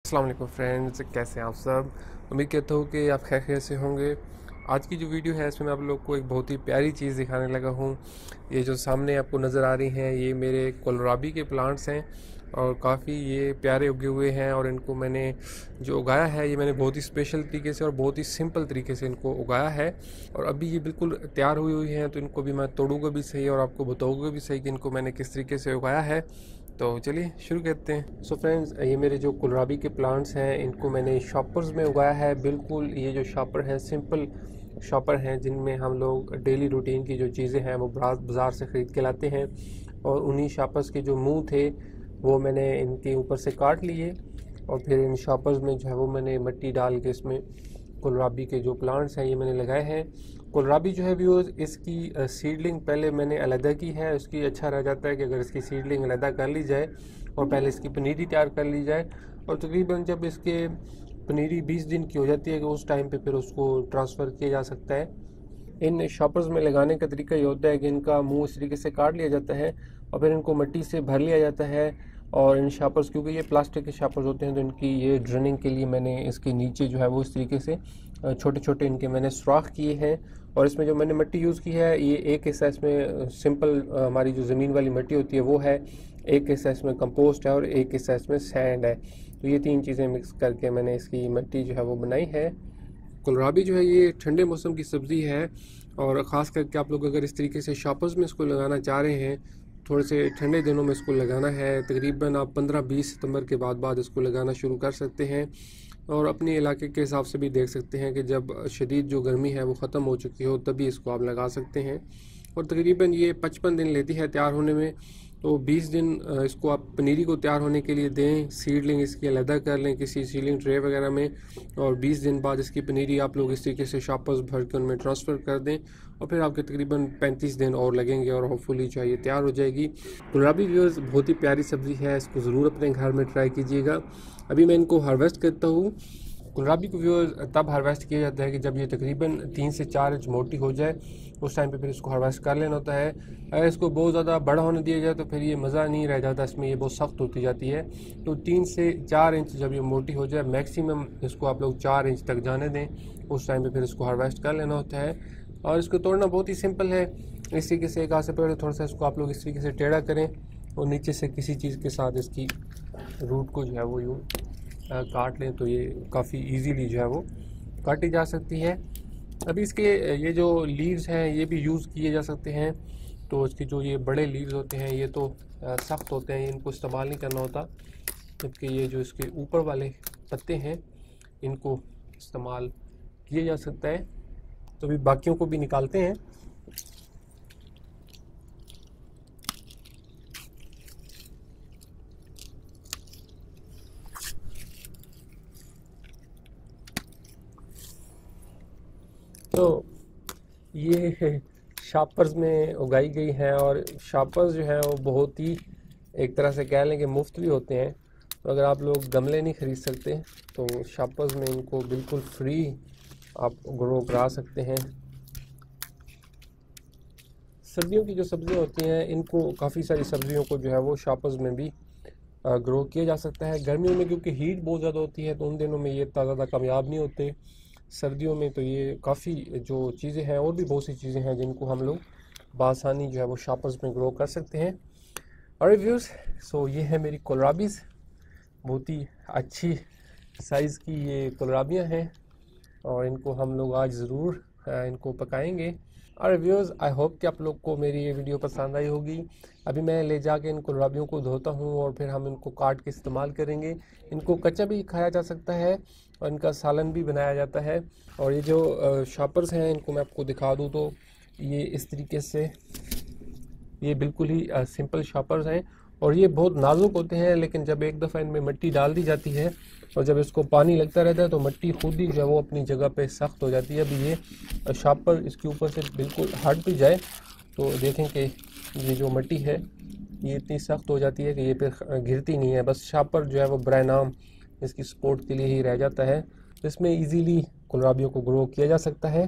अस्सलाम वालेकुम फ्रेंड्स, कैसे हैं आप सब। उम्मीद करता हूँ कि आप खैर से होंगे। आज की जो वीडियो है इसमें मैं आप लोग को एक बहुत ही प्यारी चीज़ दिखाने लगा हूँ। ये जो सामने आपको नज़र आ रही हैं ये मेरे कोलराबी के प्लांट्स हैं और काफ़ी ये प्यारे उगे हुए हैं। और इनको मैंने जो उगाया है ये मैंने बहुत ही स्पेशल तरीके से और बहुत ही सिंपल तरीके से इनको उगाया है। और अभी ये बिल्कुल तैयार हुई हुई हैं, तो इनको भी मैं तोड़ूंगा भी सही और आपको बताऊँगा भी सही कि इनको मैंने किस तरीके से उगाया है। तो चलिए शुरू करते हैं। सो फ्रेंड्स, ये मेरे जो कोलराबी के प्लांट्स हैं इनको मैंने शॉपर्स में उगाया है। बिल्कुल ये जो शॉपर हैं सिंपल शॉपर हैं जिनमें हम लोग डेली रूटीन की जो चीज़ें हैं वो बाज़ार से ख़रीद के लाते हैं। और उन्हीं शॉपर्स के जो मुंह थे वो मैंने इनके ऊपर से काट लिए और फिर इन शॉपर्स में जो है वो मैंने मिट्टी डाल के इसमें कोलराबी के जो प्लांट्स हैं ये मैंने लगाए हैं। कोलराबी जो है व्यूअर्स, इसकी सीडलिंग पहले मैंने अलहदा की है। उसकी अच्छा रह जाता है कि अगर इसकी सीडलिंग अलहदा कर ली जाए और पहले इसकी पनीरी तैयार कर ली जाए, और तकरीबन जब इसके पनीरी 20 दिन की हो जाती है कि उस टाइम पे फिर उसको ट्रांसफ़र किया जा सकता है। इन शॉपर्स में लगाने का तरीका ये होता है कि इनका मुंह इस तरीके से काट लिया जाता है और फिर इनको मिट्टी से भर लिया जाता है। और इन शॉपर्स, क्योंकि ये प्लास्टिक के शॉपर्स होते हैं, तो इनकी ये ड्रेनिंग के लिए मैंने इसके नीचे जो है वो इस तरीके से छोटे छोटे इनके मैंने सुराख किए हैं। और इसमें जो मैंने मिट्टी यूज़ की है, ये एक हिस्सा इसमें सिंपल हमारी जो ज़मीन वाली मिट्टी होती है वो है, एक हिस्सा इसमें कंपोस्ट है और एक हिस्सा इसमें सैंड है। तो ये तीन चीज़ें मिक्स करके मैंने इसकी मिट्टी जो है वो बनाई है। कोलराबी जो है ये ठंडे मौसम की सब्ज़ी है और ख़ास करके आप लोग अगर इस तरीके से शॉपर्स में इसको लगाना चाह रहे हैं, थोड़े से ठंडे दिनों में इसको लगाना है। तकरीबन आप 15-20 सितंबर के बाद इसको लगाना शुरू कर सकते हैं। और अपने इलाके के हिसाब से भी देख सकते हैं कि जब शदीद जो गर्मी है वो ख़त्म हो चुकी हो तभी इसको आप लगा सकते हैं। और तकरीबन ये 55 दिन लेती है तैयार होने में। तो 20 दिन इसको आप पनीरी को तैयार होने के लिए दें। सीडलिंग इसकी अलहदा कर लें किसी सीलिंग ट्रे वगैरह में, और 20 दिन बाद इसकी पनीरी आप लोग इस तरीके से शॉपर्स भर के उनमें ट्रांसफ़र कर दें। और फिर आपके तकरीबन 35 दिन और लगेंगे और होपफुली जो है ये तैयार हो जाएगी। कोलराबी व्यूअर्स बहुत ही प्यारी सब्ज़ी है, इसको ज़रूर अपने घर में ट्राई कीजिएगा। अभी मैं इनको हार्वेस्ट करता हूँ। कोलराबी को व्यूअर्स तब हार्वेस्ट किया जाता है कि जब ये तकरीबन 3 से 4 इंच मोटी हो जाए, उस टाइम पे फिर इसको हार्वेस्ट कर लेना होता है। अगर इसको बहुत ज़्यादा बड़ा होने दिया जाए तो फिर ये मज़ा नहीं रह जाता, इसमें ये बहुत सख्त होती जाती है। तो 3 से 4 इंच जब ये मोटी हो जाए, मैक्सिमम इसको आप लोग 4 इंच तक जाने दें, उस टाइम पे फिर इसको हार्वेस्ट कर लेना होता है। और इसको तोड़ना बहुत ही सिंपल है। इस तरीके से एक हाथ से पहले थोड़ा सा इसको आप लोग इस तरीके से टेढ़ा करें और नीचे से किसी चीज़ के साथ इसकी रूट को जो है वो यूँ काट लें, तो ये काफ़ी इजीली जो है वो काटी जा सकती है। अभी इसके ये जो लीव्स हैं ये भी यूज़ किए जा सकते हैं। तो इसके जो ये बड़े लीव्स होते हैं ये तो सख्त होते हैं, इनको इस्तेमाल नहीं करना होता, जबकि ये जो इसके ऊपर वाले पत्ते हैं इनको इस्तेमाल किया जा सकता है। तो अभी बाकियों को भी निकालते हैं। तो ये शापर्स में उगाई गई हैं और शापर्स जो हैं वो बहुत ही एक तरह से कह लें कि मुफ्त भी होते हैं। तो अगर आप लोग गमले नहीं ख़रीद सकते तो शापर्स में इनको बिल्कुल फ्री आप ग्रो करा सकते हैं। सर्दियों की जो सब्ज़ियाँ होती हैं इनको काफ़ी सारी सब्ज़ियों को जो है वो शापर्स में भी ग्रो किया जा सकता है। गर्मियों में क्योंकि हीट बहुत ज़्यादा होती है तो उन दिनों में ये इतना ज़्यादा कामयाब नहीं होते। सर्दियों में तो ये काफ़ी जो चीज़ें हैं और भी बहुत सी चीज़ें हैं जिनको हम लोग बआसानी जो है वो शॉपर्स में ग्रो कर सकते हैं। और व्यूज़, सो ये है मेरी कोलराबीज़, बहुत ही अच्छी साइज़ की ये कोलराबियाँ हैं और इनको हम लोग आज ज़रूर इनको पकाएंगे। और व्यूअर्स, आई होप कि आप लोग को मेरी ये वीडियो पसंद आई होगी। अभी मैं ले जाके इन कोलराबियों को धोता हूँ और फिर हम इनको काट के इस्तेमाल करेंगे। इनको कच्चा भी खाया जा सकता है और इनका सालन भी बनाया जाता है। और ये जो शॉपर्स हैं इनको मैं आपको दिखा दूँ तो ये इस तरीके से ये बिल्कुल ही सिंपल शॉपर्स हैं और ये बहुत नाजुक होते हैं, लेकिन जब एक दफ़ा इनमें मिट्टी डाल दी जाती है और जब इसको पानी लगता रहता है तो मिट्टी खुद ही जो है वो अपनी जगह पे सख्त हो जाती है। अभी ये शॉपर इसके ऊपर से बिल्कुल हट भी जाए तो देखें कि ये जो मिट्टी है ये इतनी सख्त हो जाती है कि ये फिर गिरती नहीं है, बस शॉपर जो है वो बराए नाम इसकी सपोर्ट के लिए ही रह जाता है। तो इसमें ईजीली कोलराबियों को ग्रो किया जा सकता है।